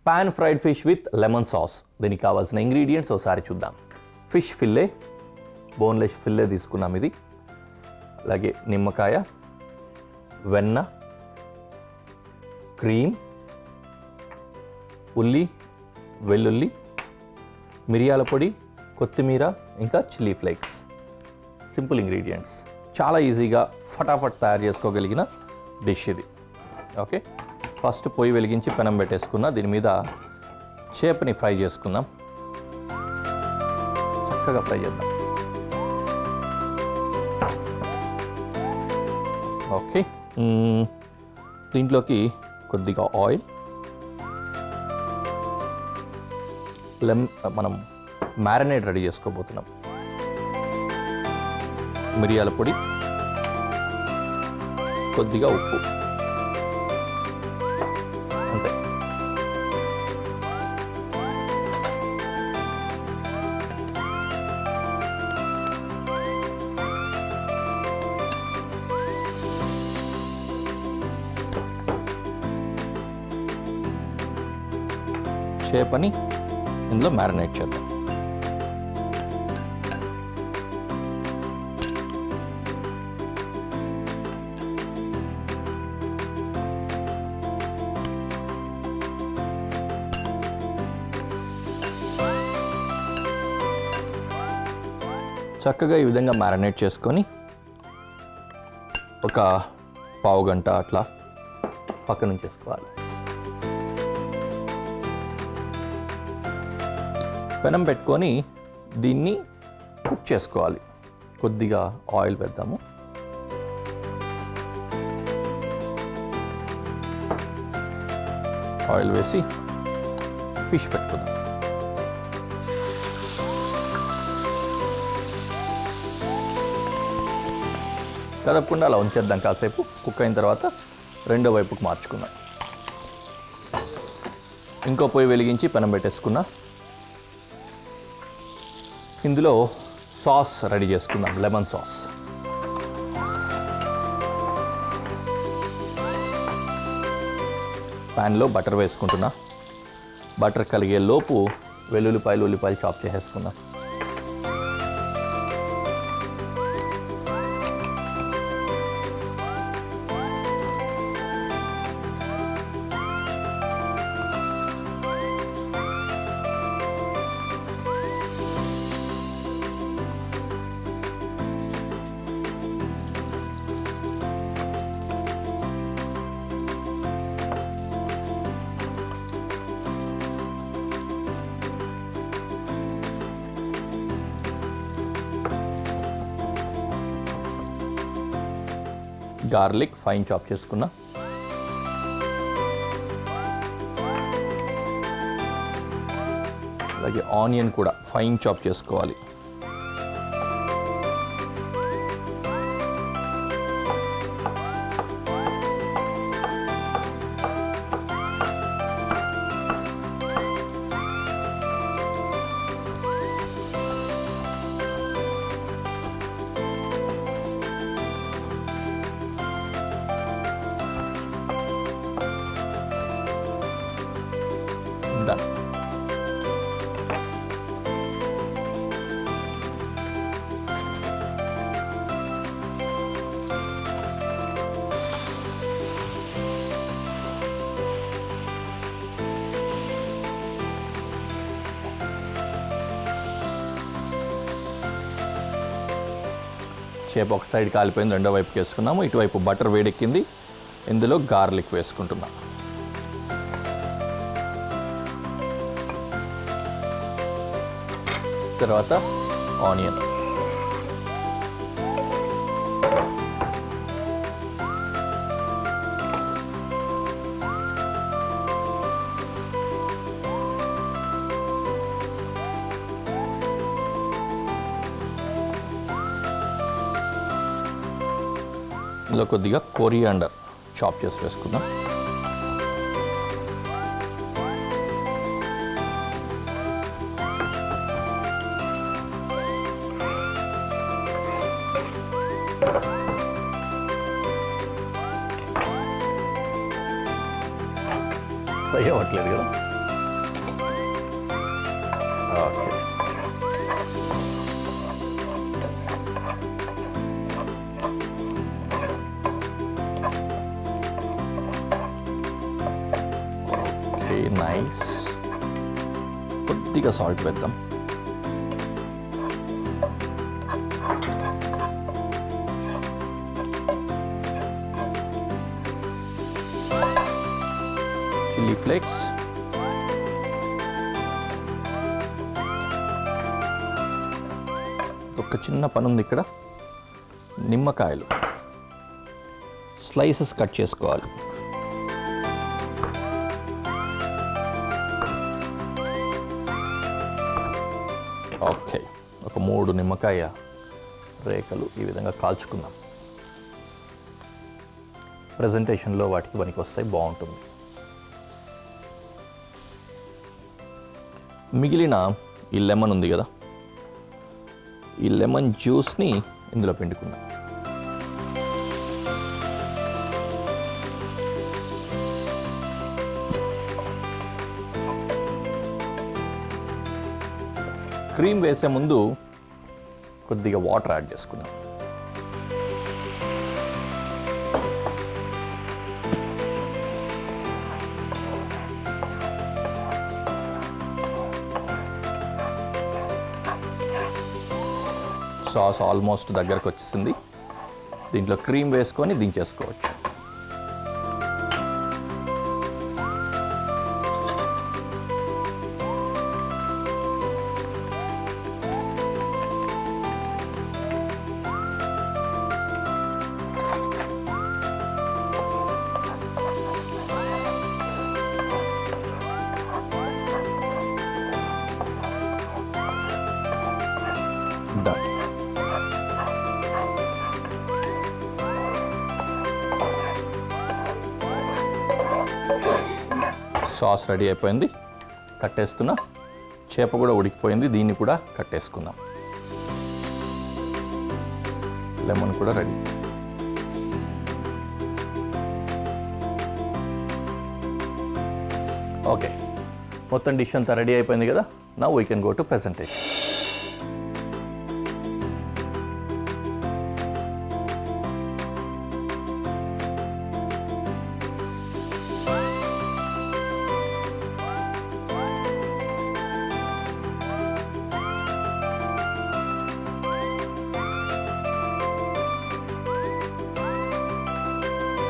Pan fried fish with lemon sauce. దీనికి కావాల్సిన ingredients ఒకసారి చూద్దాం. ఫిష్ ఫిల్లే, బోన్లెస్ ఫిల్లే తీసుకున్నాం ఇది. అలాగే నిమ్మకాయ, వెన్న, క్రీమ్, ఉల్లి, వెల్లుల్లి, మిరియాల పొడి, కొత్తిమీర, ఇంకా చిల్లీ ఫ్లేక్స్. సింపుల్ ఇంగ్రీడియంట్స్, చాలా ఈజీగా ఫటాఫట్ తయారు చేసుకోగలిగిన డిష్ ఇది. ఓకే, ఫస్ట్ పొయ్యి వెలిగించి పెనం పెట్టేసుకున్నా. దీని మీద చేపని ఫ్రై చేసుకుందాం. చక్కగా ఫ్రై చేద్దాం. ఓకే, దీంట్లోకి కొద్దిగా ఆయిల్, మనం మ్యారినేట్ రెడీ చేసుకోబోతున్నాం. మిరియాల పొడి, కొద్దిగా ఉప్పు, అంతే. చేపని ఇందులో మ్యారినేట్ చేద్దాం. చక్కగా ఈ విధంగా మ్యారినేట్ చేసుకొని ఒక పావు గంట అట్లా పక్కన ఉంచేసుకోవాలి. పెనం పెట్టుకొని దీన్ని కుక్ చేసుకోవాలి. కొద్దిగా ఆయిల్ వేద్దాము. ఆయిల్ వేసి ఫిష్ పెట్టుకుందాం. కదపకుండా అలా ఉంచేద్దాం. కాసేపు కుక్ అయిన తర్వాత రెండో వైపుకు మార్చుకుందాం. ఇంకో పొయ్యి వెలిగించి పెనం పెట్టేసుకున్నా. ఇందులో సాస్ రెడీ చేసుకుందాం, లెమన్ సాస్. ప్యాన్లో బటర్ వేసుకుంటున్నా. బటర్ కలిగే లోపు ఉల్లిపాయలు చాప్ చేసేసుకుందాం. గార్లిక్ ఫైన్ చాప్ చేసుకున్నా. అలాగే ఆనియన్ కూడా ఫైన్ చాప్ చేసుకోవాలి. Done. చేప ఒక సైడ్ కాలిపోయింది, రెండో వైపుకి వేసుకున్నాము. ఇటువైపు బటర్ వేడెక్కింది. ఇందులో గార్లిక్ వేసుకుంటున్నాం. తర్వాత ఆనియన్, ఇందులో కొద్దిగా కొరియాండర్ చాప్ చేసి వేసుకుందాం. ఫ్రై అవ్వట్లేదు కదా. Okay, okay, nice. కొద్దిగా సాల్ట్ వేద్దాం. చిల్లీ ఫ్లేక్స్, ఒక చిన్న పని ఉంది ఇక్కడ. నిమ్మకాయలు స్లైసెస్ కట్ చేసుకోవాలి. ఓకే, ఒక 3 నిమ్మకాయ రేఖలు ఈ విధంగా కాల్చుకుందాం. ప్రజెంటేషన్లో వాటికి పనికి వస్తాయి, బాగుంటుంది. మిగిలిన ఈ లెమన్ ఉంది కదా, ఈ లెమన్ జ్యూస్ని ఇందులో పిండుకుందాం. క్రీమ్ వేసే ముందు కొద్దిగా వాటర్ యాడ్ చేసుకుందాం. సాస్ ఆల్మోస్ట్ దగ్గరకు వచ్చేసింది. దీంట్లో క్రీమ్ వేసుకొని దించేసుకోవచ్చు. Done. సాస్ రెడీ అయిపోయింది, కట్టేస్తున్నా. చేప కూడా ఉడికిపోయింది, దీన్ని కూడా కట్టేసుకుందాం. లెమన్ కూడా రెడీ. ఓకే, మొత్తం డిష్ అంతా రెడీ అయిపోయింది కదా. Now we can go to presentation.